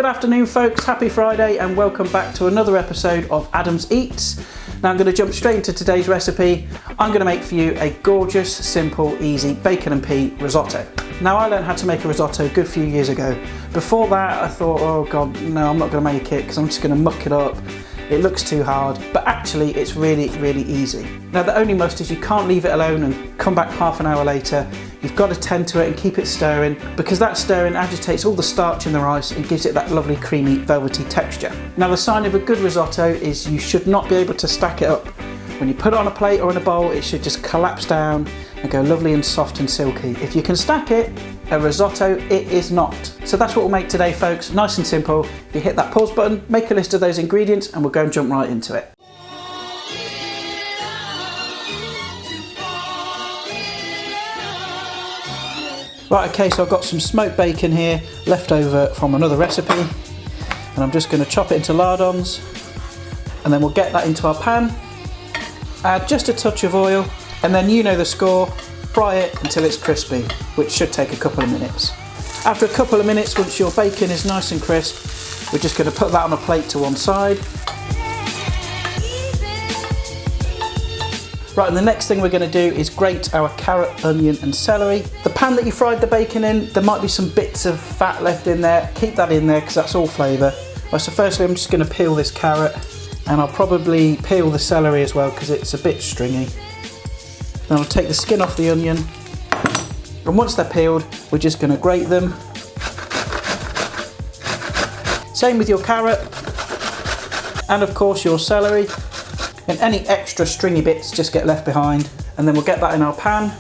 Good afternoon folks, happy Friday and welcome back to another episode of Adam's Eats. Now I'm going to jump straight into today's recipe. I'm going to make for you a gorgeous, simple, easy bacon and pea risotto. Now I learned how to make a risotto a good few years ago. Before that I thought, oh god, no, I'm not going to make it because I'm just going to muck it up. It looks too hard, but actually it's really, really easy. Now the only must is you can't leave it alone and come back half an hour later. You've got to tend to it and keep it stirring because that stirring agitates all the starch in the rice and gives it that lovely creamy velvety texture. Now the sign of a good risotto is you should not be able to stack it up. When you put it on a plate or in a bowl, it should just collapse down and go lovely and soft and silky. If you can stack it, a risotto it is not. So that's what we'll make today folks, nice and simple. If you hit that pause button, make a list of those ingredients and we'll go and jump right into it. Right, okay, so I've got some smoked bacon here, left over from another recipe, and I'm just going to chop it into lardons, and then we'll get that into our pan, add just a touch of oil, and then you know the score, fry it until it's crispy, which should take a couple of minutes. After a couple of minutes, once your bacon is nice and crisp, we're just going to put that on a plate to one side. Right, and the next thing we're going to do is grate our carrot, onion and celery. The pan that you fried the bacon in, there might be some bits of fat left in there. Keep that in there because that's all flavour. Right, so firstly I'm just going to peel this carrot, and I'll probably peel the celery as well because it's a bit stringy. Then I'll take the skin off the onion, and once they're peeled we're just going to grate them. Same with your carrot and of course your celery. And any extra stringy bits just get left behind, and then we'll get that in our pan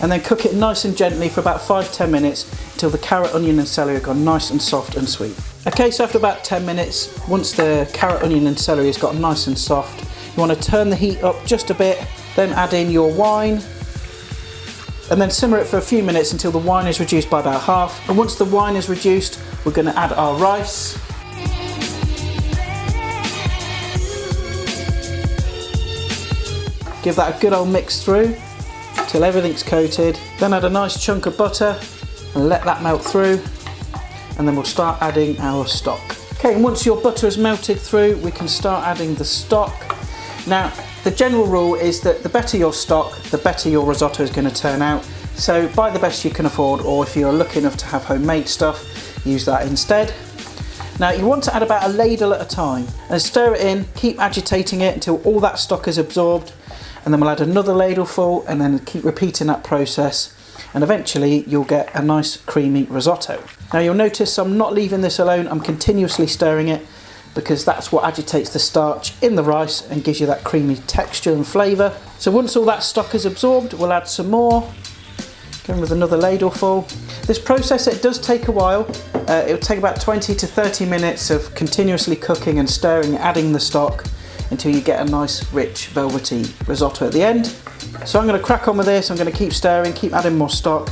and then cook it nice and gently for about 5-10 minutes until the carrot, onion and celery have gone nice and soft and sweet. Okay, so after about 10 minutes, once the carrot, onion and celery has got nice and soft, you want to turn the heat up just a bit, then add in your wine and then simmer it for a few minutes until the wine is reduced by about half. And once the wine is reduced, we're going to add our rice. Give that a good old mix through till everything's coated. Then add a nice chunk of butter and let that melt through. And then we'll start adding our stock. Okay, and once your butter has melted through, we can start adding the stock. Now, the general rule is that the better your stock, the better your risotto is going to turn out. So buy the best you can afford, or if you're lucky enough to have homemade stuff, use that instead. Now you want to add about a ladle at a time and stir it in, keep agitating it until all that stock is absorbed. And then we'll add another ladle full and then keep repeating that process, and eventually you'll get a nice creamy risotto. Now you'll notice I'm not leaving this alone, I'm continuously stirring it because that's what agitates the starch in the rice and gives you that creamy texture and flavour. So once all that stock is absorbed, we'll add some more, going with another ladle full. This process, it does take a while. It'll take about 20 to 30 minutes of continuously cooking and stirring, adding the stock, until you get a nice rich velvety risotto at the end. So I'm going to crack on with this, I'm going to keep stirring, keep adding more stock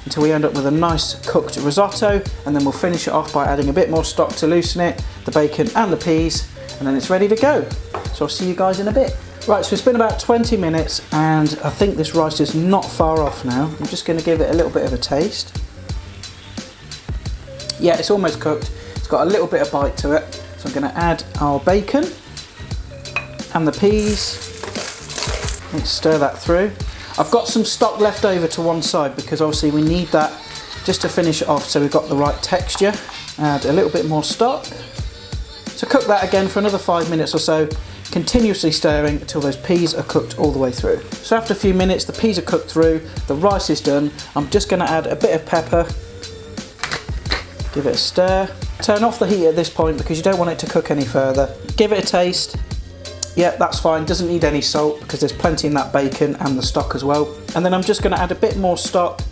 until we end up with a nice cooked risotto, and then we'll finish it off by adding a bit more stock to loosen it, the bacon and the peas, and then it's ready to go. So I'll see you guys in a bit. Right, so it's been about 20 minutes and I think this rice is not far off now. I'm just going to give it a little bit of a taste. Yeah, it's almost cooked. It's got a little bit of bite to it. So I'm going to add our bacon and the peas. Let's stir that through. I've got some stock left over to one side because obviously we need that just to finish it off so we've got the right texture. Add a little bit more stock. So cook that again for another 5 minutes or so, continuously stirring until those peas are cooked all the way through. So after a few minutes the peas are cooked through, the rice is done. I'm just going to add a bit of pepper, give it a stir. Turn off the heat at this point because you don't want it to cook any further. Give it a taste. Yeah, that's fine, doesn't need any salt because there's plenty in that bacon and the stock as well. And then I'm just going to add a bit more stock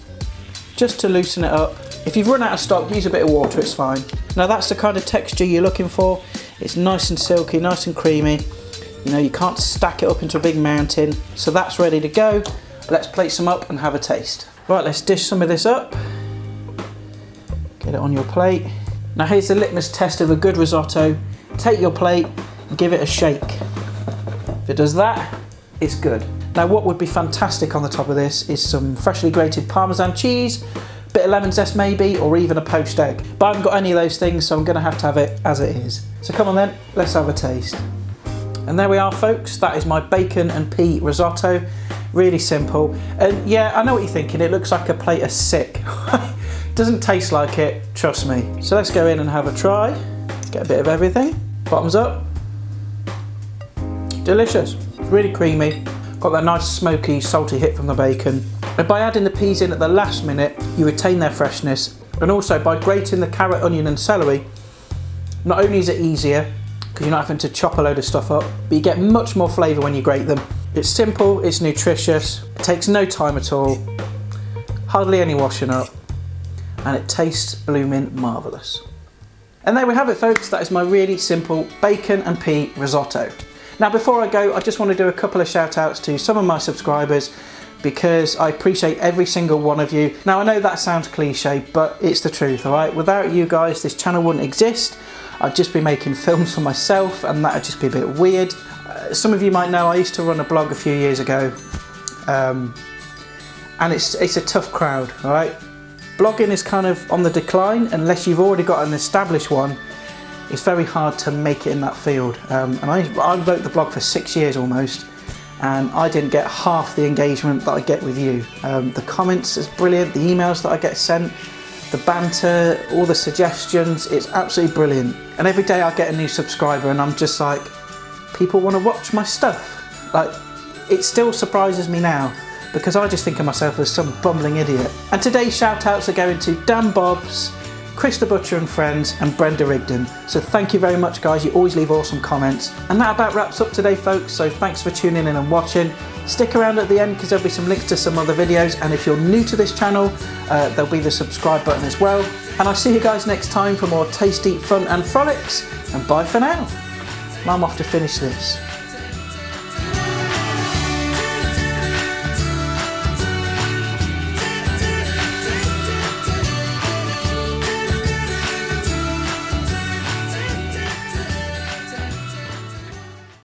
just to loosen it up. If you've run out of stock, use a bit of water, it's fine. Now that's the kind of texture you're looking for. It's nice and silky, nice and creamy. You know, you can't stack it up into a big mountain. So that's ready to go. Let's plate some up and have a taste. Right, let's dish some of this up. Get it on your plate. Now here's the litmus test of a good risotto. Take your plate and give it a shake. If it does that, it's good. Now what would be fantastic on the top of this is some freshly grated Parmesan cheese, bit of lemon zest maybe, or even a poached egg. But I haven't got any of those things, so I'm gonna have to have it as it is. So come on then, let's have a taste. And there we are, folks. That is my bacon and pea risotto. Really simple. And yeah, I know what you're thinking. It looks like a plate of sick. Doesn't taste like it, trust me. So let's go in and have a try. Get a bit of everything. Bottoms up. Delicious. Really creamy. Got that nice smoky, salty hit from the bacon. And by adding the peas in at the last minute, you retain their freshness. And also by grating the carrot, onion and celery, not only is it easier, because you're not having to chop a load of stuff up, but you get much more flavour when you grate them. It's simple, it's nutritious, it takes no time at all, hardly any washing up, and it tastes blooming marvellous. And there we have it, folks. That is my really simple bacon and pea risotto. Now before I go, I just want to do a couple of shout outs to some of my subscribers, because I appreciate every single one of you. Now I know that sounds cliche, but it's the truth, alright? Without you guys, this channel wouldn't exist. I'd just be making films for myself, and that'd just be a bit weird. Some of you might know I used to run a blog a few years ago, and it's a tough crowd, alright? Blogging is kind of on the decline unless you've already got an established one. It's very hard to make it in that field. And I wrote the blog for 6 years almost, and I didn't get half the engagement that I get with you. The comments is brilliant, the emails that I get sent, the banter, all the suggestions, it's absolutely brilliant. And every day I get a new subscriber and I'm just like, people want to watch my stuff. Like, it still surprises me now, because I just think of myself as some bumbling idiot. And today's shout outs are going to Dan Bobbs, Chris the Butcher and Friends, and Brenda Rigdon. So thank you very much, guys. You always leave awesome comments. And that about wraps up today, folks. So thanks for tuning in and watching. Stick around at the end because there'll be some links to some other videos. And if you're new to this channel, there'll be the subscribe button as well. And I'll see you guys next time for more tasty fun and frolics. And bye for now. I'm off to finish this.